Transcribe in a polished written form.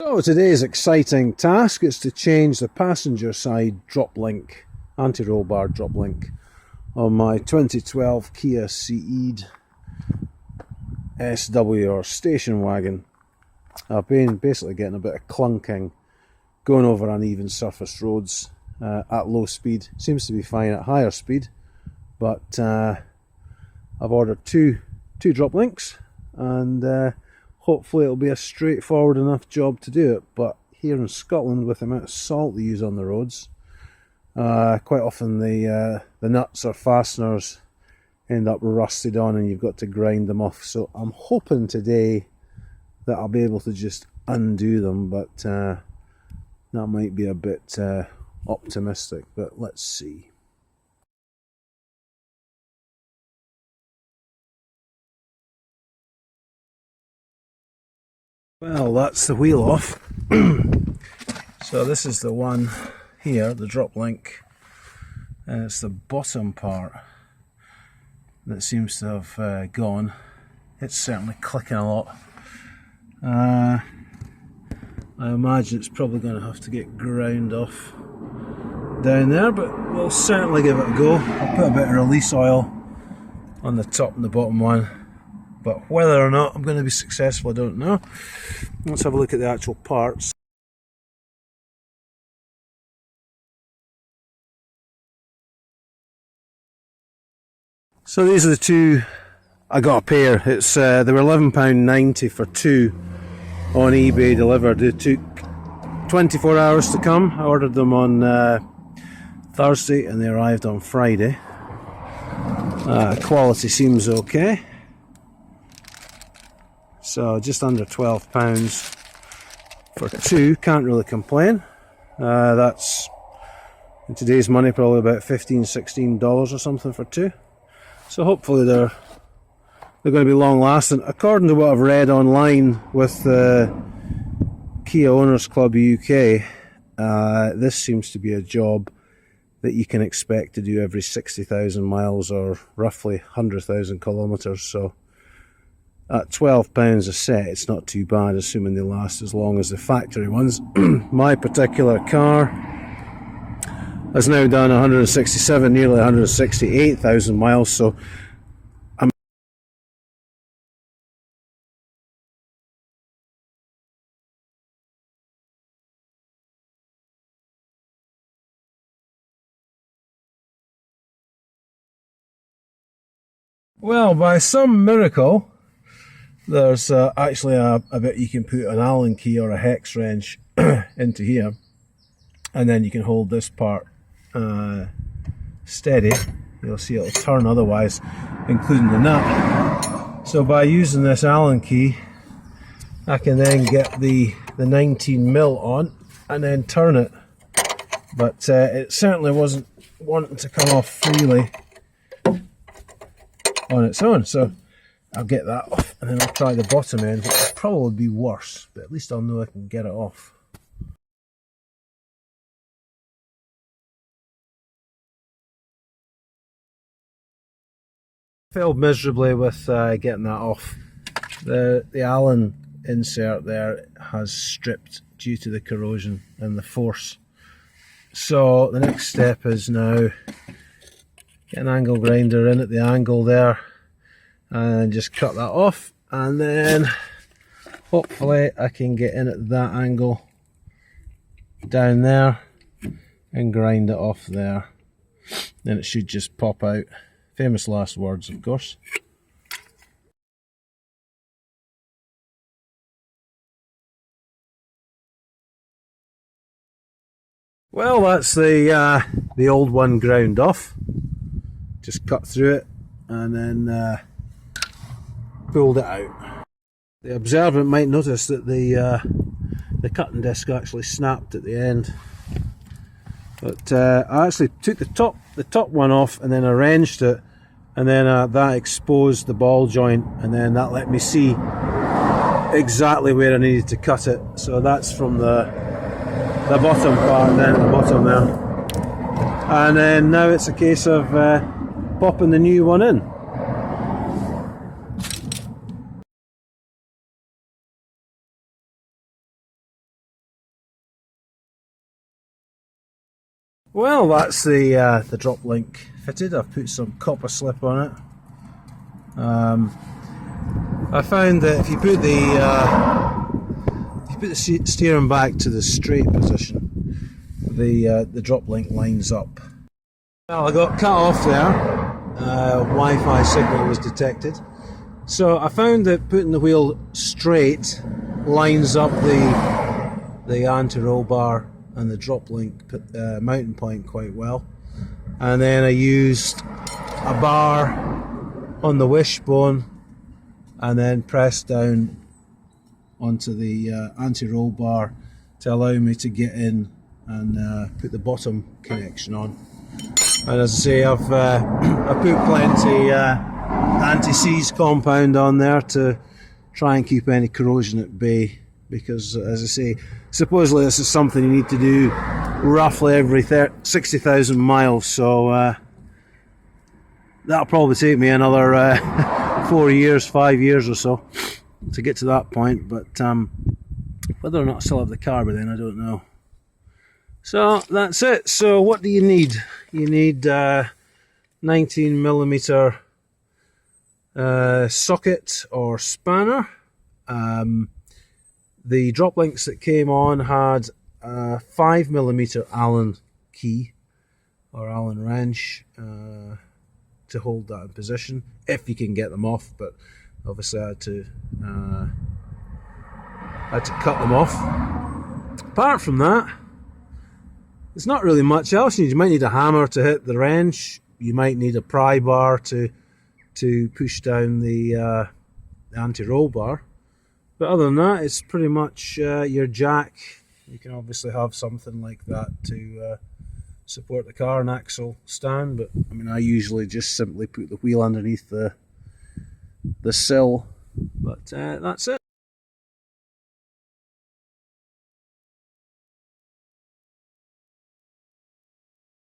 So today's exciting task is to change the passenger side drop link, anti-roll bar drop link on my 2012 Kia Ceed SW or station wagon. I've been basically getting a bit of clunking going over uneven surface roads at low speed. Seems to be fine at higher speed, but I've ordered two drop links, and hopefully it'll be a straightforward enough job to do it. But here in Scotland, with the amount of salt they use on the roads, quite often the nuts or fasteners end up rusted on and you've got to grind them off. So I'm hoping today that I'll be able to just undo them, but that might be a bit optimistic, but let's see. Well, that's the wheel off. So this is the one here, the drop link, and it's the bottom part that seems to have gone. It's certainly clicking a lot. I imagine it's probably going to have to get ground off down there, but we'll certainly give it a go. I'll put a bit of release oil on the top and the bottom one, but whether or not I'm going to be successful, I don't know. Let's have a look at the actual parts. So these are the two. I got a pair. It's they were £11.90 for two on eBay delivered. It took 24 hours to come. I ordered them on Thursday and they arrived on Friday. Quality seems okay. So just under £12 for two, can't really complain. That's in today's money probably about $15–16 or something for two. So hopefully they're going to be long lasting. According to what I've read online with the Kia Owners Club UK, this seems to be a job that you can expect to do every 60,000 miles or roughly 100,000 kilometres. So at £12 a set, it's not too bad, assuming they last as long as the factory ones. My particular car has now done 167, nearly 168,000 miles, so well, by some miracle, there's actually a bit you can put an Allen key or a hex wrench into here, and then you can hold this part steady. You'll see it'll turn otherwise, including the nut. So by using this Allen key, I can then get the 19mm on and then turn it. But it certainly wasn't wanting to come off freely on its own. So I'll get that off and then I'll try the bottom end, which will probably be worse, but at least I'll know I can get it off. Failed miserably with getting that off. The Allen insert there has stripped due to the corrosion and the force. So the next step is now get an angle grinder in at the angle there and just cut that off, and then hopefully I can get in at that angle down there and grind it off there. Then it should just pop out. Famous last words, of course. Well, that's the old one ground off. Just cut through it and then pulled it out. The observant might notice that the cutting disc actually snapped at the end. But I actually took the top one off and then arranged it, and then that exposed the ball joint, and then that let me see exactly where I needed to cut it. So that's from the bottom part down at the bottom there. And then now it's a case of popping the new one in. Well, that's the drop link fitted. I've put some copper slip on it. I found that if you put the steering back to the straight position, the drop link lines up. Well, I got cut off there. Wi-Fi signal was detected. So I found that putting the wheel straight lines up the anti-roll bar and the drop link mounting point quite well. And then I used a bar on the wishbone and then pressed down onto the anti-roll bar to allow me to get in and put the bottom connection on. And as I say, I've I put plenty anti-seize compound on there to try and keep any corrosion at bay, because as I say, supposedly this is something you need to do roughly every 60,000 miles, so that'll probably take me another 4 years, 5 years or so to get to that point, but whether or not I still have the car by then, I don't know. So that's it. So what do you need? You need 19mm socket or spanner. The drop links that came on had a 5mm Allen key or Allen wrench to hold that in position, if you can get them off, but obviously I had to cut them off. Apart from that, there's not really much else. You might need a hammer to hit the wrench. You might need a pry bar to push down the anti-roll bar. But other than that, it's pretty much your jack. You can obviously have something like that to support the car, an axle stand. But I mean, I usually just simply put the wheel underneath the sill. But that's it.